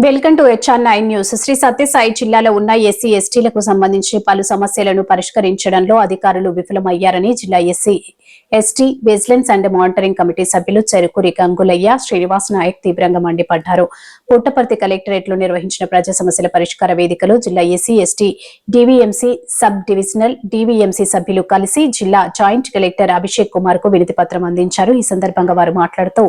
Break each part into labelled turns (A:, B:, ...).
A: Welcome to HR9 news. Sri Sathya Sai జిల్లాలో ఉన్న SC ఎస్టీలకు సంబంధించి పలు సమస్యలను పరిష్కరించడంలో అధికారులు విఫలమయ్యారని జిల్లా SC ST vigilance and monitoring committee సభ్యులు చెరుకూరి గంగులయ్య శ్రీనివాస్ నాయక్ తీవ్రంగా మండిపడ్డారు. పుట్టపర్తి కలెక్టరేట్ లో నిర్వహించిన ప్రజా సమస్యల పరిష్కార వేదికలో జిల్లా SC ST DVMC sub divisional DVMC సభ్యులు కలిసి జిల్లా జాయింట్ కలెక్టర్ అభిషేక్ కుమార్ కు వినతి పత్రం అందించారు. ఈ సందర్భంగా వారు మాట్లాడుతూ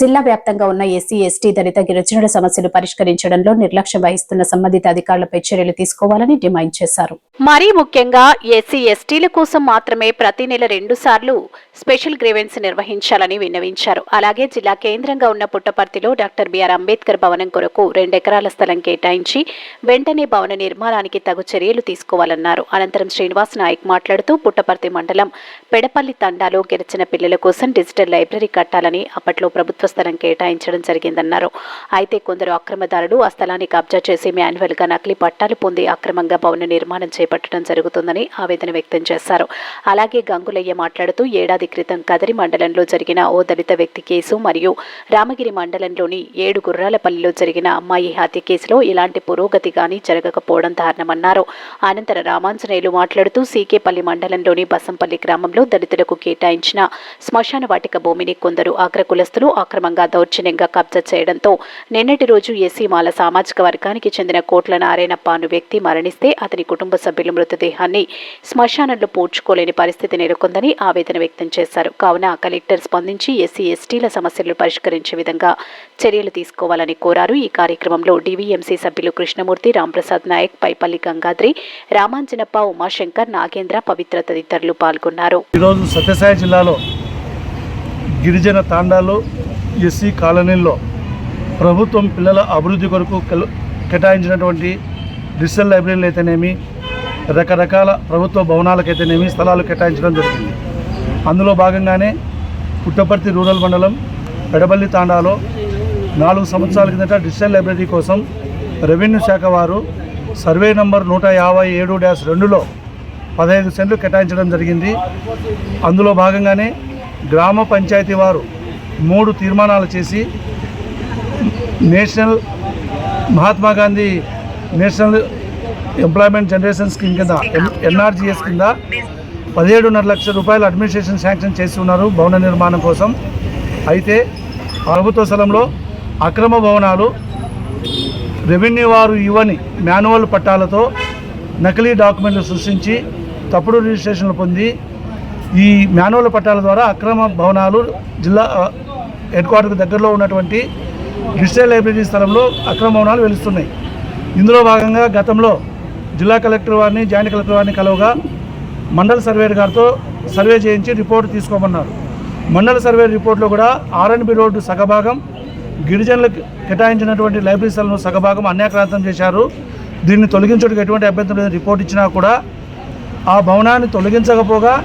A: జిల్లా వ్యాప్తంగా ఉన్న ఎస్సీ ఎస్టీ దళిత గిరిజనుల సమస్యలు పరిష్కరించడంలో నిర్లక్ష్యం వహిస్తున్న సంబంధిత అధికారులపై చర్యలు తీసుకోవాలని డిమాండ్ చేశారు. మరీ ముఖ్యంగా ఎస్సీ ఎస్టీల కోసం మాత్రమే ప్రతి నెల 2 సార్లు స్పెషల్ గ్రీవెన్స్ నిర్వహించాలని విన్నవించారు. అలాగే జిల్లా కేంద్రంగా ఉన్న పుట్టపర్తిలో డాక్టర్ బిఆర్ అంబేద్కర్ భవనం కొరకు 2 ఎకరాల స్థలం కేటాయించి వెంటనే భవన నిర్మాణానికి తగు చర్యలు తీసుకోవాలన్నారు. అనంతరం శ్రీనివాస్ నాయక్ మాట్లాడుతూ పుట్టపర్తి మండలం పెడపల్లి తండాలో గిరిజన పిల్లల కోసం డిజిటల్ లైబ్రరీ కట్టాలని అప్పట్లో ప్రభుత్వ స్థలం కేటాయించడం జరిగిందన్నారు. అయితే కొందరు అక్రమదారులు ఆ స్థలాన్ని కబ్జా చేసి మాన్యువల్ గా నకిలీ పట్టాలు పొంది అక్రమంగా భవన నిర్మాణం చేపట్టడం జరుగుతుందని ఆవేదన వ్యక్తం చేశారు. అలాగే గంగులయ్య మాట్లాడుతూ ఏడాది క్రితం కదరి మండలంలో జరిగిన ఓ దళిత వ్యక్తి కేసు మరియు రామగిరి మండలంలోని 7 గుర్రాలపల్లిలో జరిగిన అమ్మాయి హత్య కేసులో ఇలాంటి పురోగతి గాని జరగకపోవడం దారుణమన్నారు. అనంతరం రామాంజనేయులు మాట్లాడుతూ సీకేపల్లి మండలంలోని బసంపల్లి గ్రామంలో దళితులకు కేటాయించిన శ్మశాన వాటిక భూమిని కొందరు అగ్రకులస్తులు అక్రమంగా దౌర్జన్యంగా కబ్జా చేయడంతో నిన్నటి రోజు ఎస్సీ మాల సామాజిక వర్గానికి చెందిన కోట్ల నారాయణప్ప అను వ్యక్తి మరణిస్తే అతని కుటుంబ సభ్యుల మృతదేహాన్ని శ్మశానంలో పూడ్చుకోలేని పరిస్థితి నెలకొందని ఆవేదన వ్యక్తం చేశారు. కావున కలెక్టర్ స్పందించి ఎస్సీ ఎస్టీల సమస్యలను పరిష్కరించే విధంగా చర్యలు తీసుకోవాలని కోరారు. ఈ కార్యక్రమంలో డివిఎంసీ సభ్యులు కృష్ణమూర్తి, రాంప్రసాద్ నాయక్, పైపల్లి గంగాద్రి, రామాంజనప్ప, ఉమాశంకర్, నాగేంద్ర, పవిత్ర తదితరులు పాల్గొన్నారు.
B: ఈరోజు సత్యసాయి జిల్లాలో గిరిజన తాండాలు ఎస్సీ కాలనీల్లో ప్రభుత్వం పిల్లల అభివృద్ధి కొరకు కేటాయించినటువంటి డిజిటల్ లైబ్రరీలు అయితేనేమి, రకరకాల ప్రభుత్వ భవనాలకైతేనేమి స్థలాలు కేటాయించడం జరిగింది. అందులో భాగంగానే పుట్టపర్తి రూరల్ మండలం పెడపల్లి తాండాలో 4 సంవత్సరాల కిందట డిజిటల్ లైబ్రరీ కోసం రెవెన్యూ శాఖ వారు సర్వే నంబర్ 157-2లో 15 సెంట్లు కేటాయించడం జరిగింది. అందులో భాగంగానే గ్రామ పంచాయతీ వారు 3 తీర్మానాలు చేసి Mahatma Gandhi national employment generation scheme కింద NRGS కింద 17.5 లక్షల రూపాయలు అడ్మినిస్ట్రేషన్ శాంక్షన్ చేసి ఉన్నారు భవన నిర్మాణం కోసం. అయితే ప్రభుత్వ స్థలంలో అక్రమ భవనాలు రెవెన్యూ వారు ఇవ్వని మాన్యువల్ పట్టాలతో నకిలీ డాక్యుమెంట్లు సృష్టించి తప్పుడు రిజిస్ట్రేషన్లు పొంది ఈ మాన్యువల్ పట్టాల ద్వారా అక్రమ భవనాలు జిల్లా హెడ్ క్వార్టర్కు దగ్గరలో ఉన్నటువంటి డిజిటల్ లైబ్రరీ స్థలంలో అక్రమ భవనాలు వెలుస్తున్నాయి. ఇందులో భాగంగా గతంలో జిల్లా కలెక్టర్ వారిని, జాయింట్ కలెక్టర్ వారిని కలవగా మండల సర్వేయర్ గారితో సర్వే చేయించి రిపోర్ట్ తీసుకోమన్నారు. మండల సర్వే రిపోర్ట్లో కూడా R&B రోడ్డు సగభాగం, గిరిజనులకు కేటాయించినటువంటి లైబ్రరీ స్థలంలో సగభాగం అన్యాక్రాంతం చేశారు. దీన్ని తొలగించడానికి ఎటువంటి అభ్యంతరం లేదని రిపోర్ట్ ఇచ్చినా కూడా ఆ భవనాన్ని తొలగించకపోగా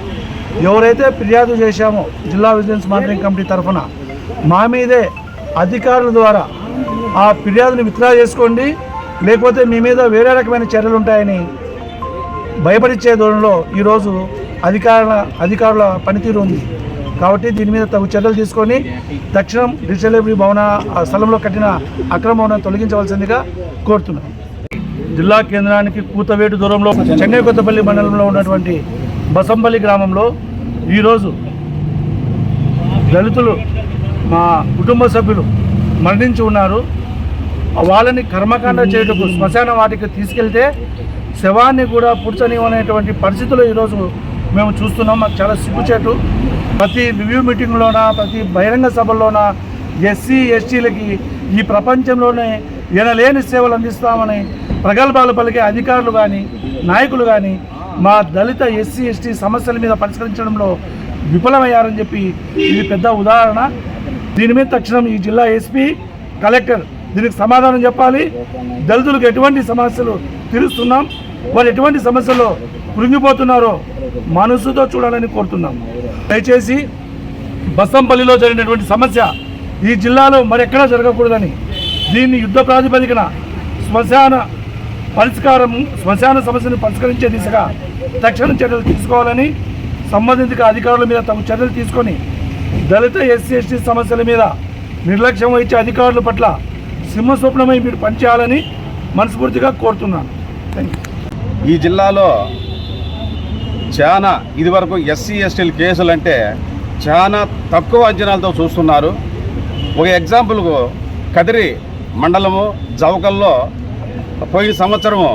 B: ఎవరైతే ఫిర్యాదు చేశామో జిల్లా విజిలెన్స్ మానిటరింగ్ కమిటీ తరఫున మా మీదే అధికారుల ద్వారా ఆ ఫిర్యాదుని విత్డ్రా చేసుకోండి, లేకపోతే మీ మీద వేరే రకమైన చర్యలు ఉంటాయని భయపడిచ్చే ధోరణిలో ఈరోజు అధికారుల పనితీరు ఉంది. కాబట్టి దీని మీద తగు చర్యలు తీసుకొని తక్షణం డిజిటల్ లైబ్రరీ భవన స్థలంలో కట్టిన అక్రమ భవనాన్ని తొలగించవలసిందిగా కోరుతున్నాం. జిల్లా కేంద్రానికి కూతవేటు దూరంలో చెన్నై కొత్తపల్లి మండలంలో ఉన్నటువంటి బసంపల్లి గ్రామంలో ఈరోజు దళితులు మా కుటుంబ సభ్యులు మరణించి ఉన్నారు. వాళ్ళని కర్మకాండ చేయటకు శ్మశాన వాటికి తీసుకెళ్తే శవాన్ని కూడా పుడ్చనివ్వనేటువంటి పరిస్థితులు ఈరోజు మేము చూస్తున్నాం. మాకు చాలా సిగ్గుచేటు. ప్రతి రివ్యూ మీటింగ్లోన, ప్రతి బహిరంగ సభల్లోన ఎస్సీ ఎస్టీలకి ఈ ప్రపంచంలోనే ఎనలేని సేవలు అందిస్తామని ప్రగల్భాలు పలికే అధికారులు కానీ, నాయకులు కానీ మా దళిత ఎస్సీ ఎస్టీ సమస్యల మీద పరిష్కరించడంలో విఫలమయ్యారని చెప్పి ఇది పెద్ద ఉదాహరణ. దీని మీద తక్షణం ఈ జిల్లా ఎస్పీ, కలెక్టర్ దీనికి సమాధానం చెప్పాలి. దళితులకు ఎటువంటి సమస్యలు తీరుస్తున్నాం, వాళ్ళు ఎటువంటి సమస్యల్లో కృంగిపోతున్నారో మనసుతో చూడాలని కోరుతున్నాం. దయచేసి బసంపల్లిలో జరిగినటువంటి సమస్య ఈ జిల్లాలో మరెక్కడా జరగకూడదని, దీన్ని యుద్ధ ప్రాతిపదికన శ్మశాన సమస్యను పరిష్కరించే దిశగా తక్షణ చర్యలు తీసుకోవాలని సంబంధిత అధికారుల మీద తగు చర్యలు తీసుకొని దళిత ఎస్సీ ఎస్టీ సమస్యల మీద నిర్లక్ష్యం వహించే అధికారుల పట్ల సింహస్వప్నమై మీరు పనిచేయాలని మనస్ఫూర్తిగా కోరుతున్నాను. Thank you.
C: ఈ జిల్లాలో చాలా ఇదివరకు ఎస్సీ ఎస్టీల కేసులు అంటే చాలా తక్కువ అంచనాలతో చూస్తున్నారు. ఒక ఎగ్జాంపుల్కు కదిరి మండలము జవకల్లో పోయిన సంవత్సరము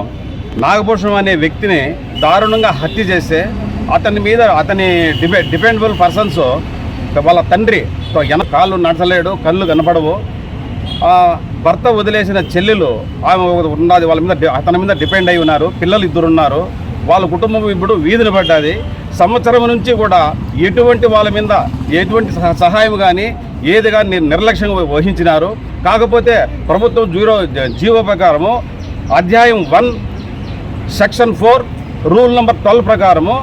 C: నాగభూషణం అనే వ్యక్తిని దారుణంగా హత్య చేస్తే అతని డిపెండబుల్ పర్సన్స్ వాళ్ళ తండ్రి కాళ్ళు నడచలేడు, కళ్ళు కనపడవు. భర్త వదిలేసిన చెల్లెలు ఆమె ఉన్నది, వాళ్ళ మీద అతని మీద డిపెండ్ అయి ఉన్నారు. పిల్లలు 2 ఉన్నారు. వాళ్ళ కుటుంబం ఇప్పుడు వీధిని పడ్డది. సంవత్సరం నుంచి కూడా ఎటువంటి వాళ్ళ మీద ఎటువంటి సహాయం కానీ ఏది కానీ నిర్లక్ష్యంగా వహించినారు. కాకపోతే ప్రభుత్వం జీవో ప్రకారము అధ్యాయం 1 సెక్షన్ 4 రూల్ నెంబర్ 12 ప్రకారము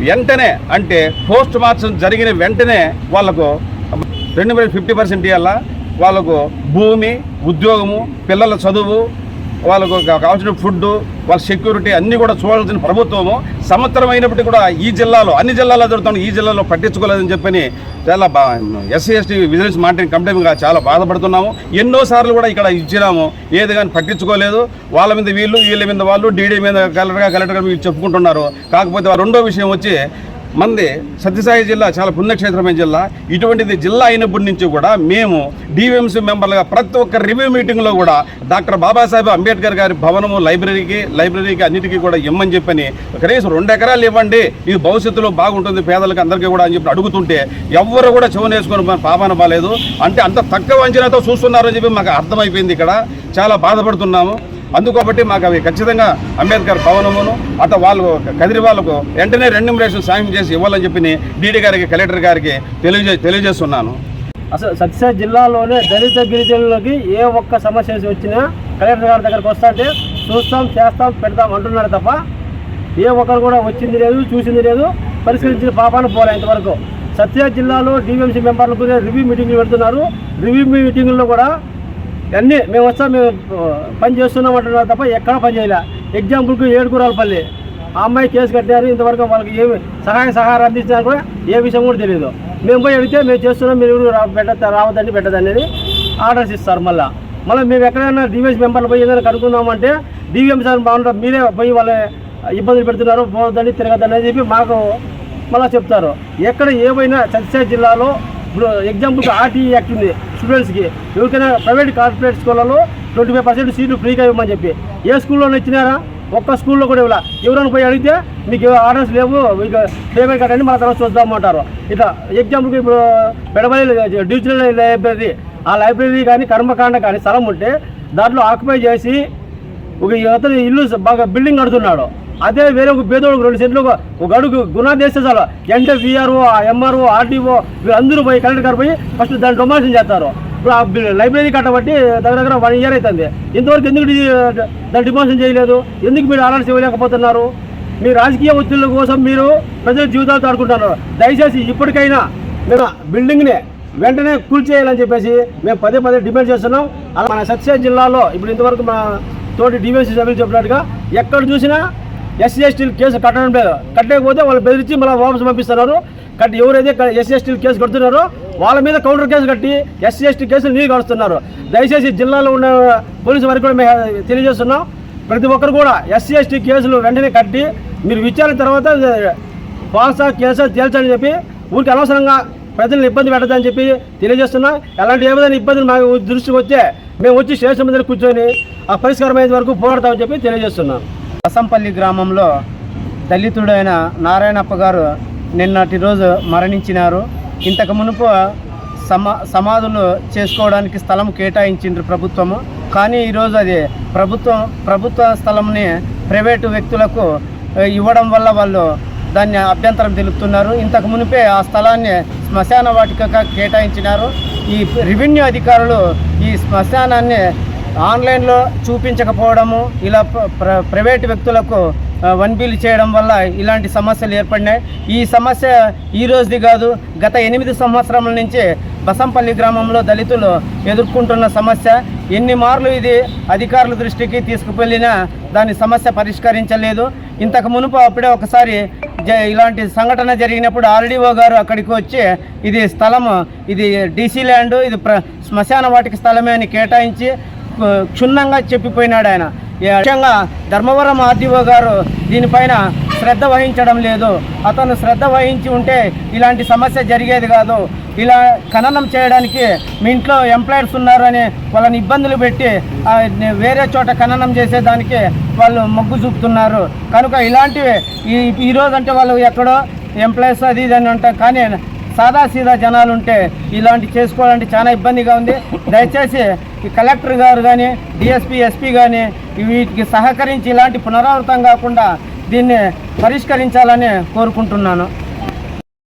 C: వెంటనే అంటే పోస్ట్ మార్టం జరిగిన వెంటనే వాళ్ళకు 50% ఇవ్వాలా. వాళ్ళకు భూమి, ఉద్యోగము, పిల్లల చదువు, వాళ్ళకు కావాల్సిన ఫుడ్, వాళ్ళ సెక్యూరిటీ అన్నీ కూడా చూడాల్సిన ప్రభుత్వము సంవత్సరం అయినప్పటికీ కూడా ఈ జిల్లాలో అన్ని జిల్లాల్లో జరుగుతాం, ఈ జిల్లాలో పట్టించుకోలేదని చెప్పని చాలా ఎస్సీ ఎస్టీ విజిలెన్స్ మానిటరింగ్ కమిటీగా చాలా బాధపడుతున్నాము. ఎన్నోసార్లు కూడా ఇక్కడ ఇచ్చినాము, ఏది కానీ పట్టించుకోలేదు. వాళ్ళ మీద వీళ్ళ మీద వాళ్ళు, డీడీ మీద కలెక్టర్గా వీళ్ళు చెప్పుకుంటున్నారు. కాకపోతే రెండో విషయం వచ్చి మంది సత్యసాయి జిల్లా చాలా పుణ్యక్షేత్రమైన జిల్లా. ఇటువంటిది జిల్లా అయినప్పటి నుంచి కూడా మేము డివిఎంసీ మెంబర్లుగా ప్రతి ఒక్క రివ్యూ మీటింగ్లో కూడా డాక్టర్ బాబాసాహెబ్ అంబేద్కర్ గారి భవనము లైబ్రరీకి అన్నిటికీ కూడా ఇమ్మని చెప్పని కనీసం 2 ఎకరాలు ఇవ్వండి, ఇది భవిష్యత్తులో బాగుంటుంది పేదలకు అందరికీ కూడా అని చెప్పి అడుగుతుంటే ఎవ్వరు కూడా చెవునేసుకొని పాపాన బాలేదు. అంటే అంత తక్కువ అంచనాతో చూస్తున్నారని చెప్పి మాకు అర్థమైపోయింది. ఇక్కడ చాలా బాధపడుతున్నాము. అందుకోబట్టి మాకు అవి ఖచ్చితంగా అంబేద్కర్ భవనమును అటు వాళ్ళు కదిరి వాళ్ళకు వెంటనే రెన్యూమరేషన్ శాంక్షన్ చేసి ఇవ్వాలని చెప్పి డీడీ గారికి, కలెక్టర్ గారికి తెలియజేస్తున్నాను.
D: అసలు సత్యసాయి జిల్లాలోనే దళిత గిరిజనులకి ఏ ఒక్క సమస్య వచ్చినా కలెక్టర్ గారి దగ్గరకు వస్తుంటే చూస్తాం, చేస్తాం, పెడతాం అంటున్నారు తప్ప ఏ ఒక్కరు కూడా వచ్చింది లేదు, చూసింది లేదు, పరిష్కరించిన పాపాన పోలే ఇంతవరకు. సత్యసాయి జిల్లాలో డివిఎంసీ మెంబర్లకు రివ్యూ మీటింగ్లు పెడుతున్నారు. రివ్యూ మీటింగుల్లో కూడా అన్నీ మేము వస్తాం, మేము పని చేస్తున్నాం అంటున్నారు తప్ప ఎక్కడ పని చేయలే. ఎగ్జాంపుల్కి ఏడుగురాలపల్లి ఆ అమ్మాయి కేసు కట్టారు. ఇంతవరకు వాళ్ళకి ఏమి సహాయం అందించినా కూడా ఏ విషయం కూడా తెలియదు. మేము పోయి అడిగితే మేము చేస్తున్నాం, మీరు రావద్దండి పెట్టదని ఆర్డర్స్ ఇస్తారు. మళ్ళీ మేము ఎక్కడైనా డివిఎంసీ మెంబర్లు పోయి ఏదైనా కనుక్కుందామంటే డివిఎంసీ బాగుంటారు, మీరే పోయి వాళ్ళ ఇబ్బందులు పెడుతున్నారు, పోవద్దండి, తిరగద్దని అని చెప్పి మాకు మళ్ళీ చెప్తారు. ఎక్కడ ఏమైనా సత్యసాయి జిల్లాలో ఇప్పుడు ఎగ్జాంపుల్కి ఆర్టీఈ యాక్ట్ ఉంది స్టూడెంట్స్కి. ఎవరికైనా ప్రైవేట్ కార్పొరేట్ స్కూళ్ళలో 25% సీట్లు ఫ్రీగా ఇవ్వమని చెప్పి ఏ స్కూల్లోనే ఇచ్చినారా? ఒక్క స్కూల్లో కూడా ఇవ్వాలి. ఎవరైనా పోయి అడిగితే మీకు ఆర్డర్స్ లేవు, మీకు పేమెంట్ కట్టండి, మన తర్వాత చూద్దామంటారు. ఇట్లా ఎగ్జాంపుల్కి ఇప్పుడు పెడబలి డిజిటల్ లైబ్రరీ, ఆ లైబ్రరీ కానీ కర్మకాండ కానీ స్థలం ఉంటే దాంట్లో ఆక్యుపై చేసి ఒక అతను ఇల్లు బాగా బిల్డింగ్ కడుతున్నాడు. అదే వేరే ఒక పేదోడు 2 సెంట్లు ఒక అడుగు గుణాలు చేస్తే చాలు అంటే విఆర్ఓ, ఎంఆర్ఓ, ఆర్టీఓ వీళ్ళందరూ పోయి కలెక్టర్ గారు పోయి ఫస్ట్ దాన్ని డొమాషన్ చేస్తారు. ఇప్పుడు ఆ లైబ్రరీ కట్టబట్టి దగ్గర 1 ఇయర్ అవుతుంది. ఇంతవరకు ఎందుకు దాన్ని డిమాషన్ చేయలేదు? ఎందుకు మీరు ఆర్డర్స్ ఇవ్వలేకపోతున్నారు? మీ రాజకీయ ఒత్తిళ్ల కోసం మీరు ప్రజల జీవితాలతో ఆడుకుంటున్నారు. దయచేసి ఇప్పటికైనా మేము బిల్డింగ్ని వెంటనే కూల్చేయాలని చెప్పేసి మేము పదే డిమాండ్ చేస్తున్నాం. అలా మన సత్యసాయి జిల్లాలో ఇప్పుడు ఇంతవరకు మా తోటి డివిఎంసీ సభ్యులు చెప్పినట్టుగా ఎక్కడ చూసినా ఎస్సీ ఎస్టీలు కేసు కట్టడం లేదు. కట్టకపోతే వాళ్ళు బెదిరించి మళ్ళీ వాపసు పంపిస్తున్నారు. ఎవరైతే ఎస్సీ ఎస్టీలు కేసు కడుతున్నారో వాళ్ళ మీద కౌంటర్ కేసు కట్టి ఎస్సీ ఎస్టీ కేసులు నీళ్ళు కడుతున్నారు. దయచేసి జిల్లాలో ఉన్న పోలీసు వారికి కూడా మేము తెలియజేస్తున్నాం, ప్రతి ఒక్కరు కూడా ఎస్సీ ఎస్టీ కేసులు వెంటనే కట్టి మీరు విచారణ తర్వాత పాల్సా కేసు తేల్చని చెప్పి ఊరికి అనవసరంగా ప్రజలను ఇబ్బంది పెట్టదని చెప్పి తెలియజేస్తున్నాం. ఎలాంటి ఏమైనా ఇబ్బందులు మాకు దృష్టికి వస్తే మేము వచ్చి స్టేషన్ మీద కూర్చొని ఆ పరిష్కారం అయ్యే వరకు పోరాడతామని చెప్పి తెలియజేస్తున్నాం.
E: బసంపల్లి గ్రామంలో దళితుడైన నారాయణప్ప గారు నిన్నటి రోజు మరణించినారు. ఇంతకు మునుపు సమాధులు చేసుకోవడానికి స్థలం కేటాయించిండ్రు ప్రభుత్వము. కానీ ఈరోజు అది ప్రభుత్వ స్థలంని ప్రైవేటు వ్యక్తులకు ఇవ్వడం వల్ల వాళ్ళు దాన్ని అభ్యంతరం తెలుపుతున్నారు. ఇంతకు మునిపే ఆ స్థలాన్ని శ్మశాన వాటికగా కేటాయించినారు. ఈ రెవెన్యూ అధికారులు ఈ శ్మశానాన్ని ఆన్లైన్లో చూపించకపోవడము, ఇలా ప్రైవేటు వ్యక్తులకు వన్బీలు చేయడం వల్ల ఇలాంటి సమస్యలు ఏర్పడినాయి. ఈ సమస్య ఈ రోజుది కాదు, గత 8 సంవత్సరాల నుంచి బసంపల్లి గ్రామంలో దళితులు ఎదుర్కొంటున్న సమస్య. ఎన్ని మార్లు ఇది అధికారుల దృష్టికి తీసుకువెళ్ళినా దాని సమస్య పరిష్కరించలేదు. ఇంతకు మునుపు అప్పుడే ఒకసారి ఇలాంటి సంఘటన జరిగినప్పుడు ఆర్డీఓ గారు అక్కడికి వచ్చి ఇది స్థలము, ఇది డీసీ ల్యాండ్, ఇది శ్మశాన వాటిక స్థలమే అని కేటాయించి క్షుణ్ణంగా చెప్పిపోయినాడు ఆయన. ముఖ్యంగా ధర్మవరం ఆర్డీఓ గారు దీనిపైన శ్రద్ధ వహించడం లేదు. అతను శ్రద్ధ వహించి ఉంటే ఇలాంటి సమస్య జరిగేది కాదు. ఇలా ఖననం చేయడానికి మీ ఇంట్లో ఎంప్లాయర్స్ ఉన్నారని వాళ్ళని ఇబ్బందులు పెట్టి వేరే చోట ఖననం చేసేదానికి వాళ్ళు మొగ్గు చూపుతున్నారు. కనుక ఇలాంటివి ఈరోజు అంటే వాళ్ళు ఎక్కడో ఎంప్లాయర్స్ అది ఇది అని అంటారు, కానీ సాదాసీదా జనాలు ఉంటే ఇలాంటి చేసుకోవాలంటే చాలా ఇబ్బందిగా ఉంది. దయచేసి ఈ కలెక్టర్ గారు కానీ డిఎస్పీ ఎస్పీ కానీ వీటికి సహకరించి ఇలాంటి పునరావృతం కాకుండా దీన్ని పరిష్కరించాలని కోరుకుంటున్నాను.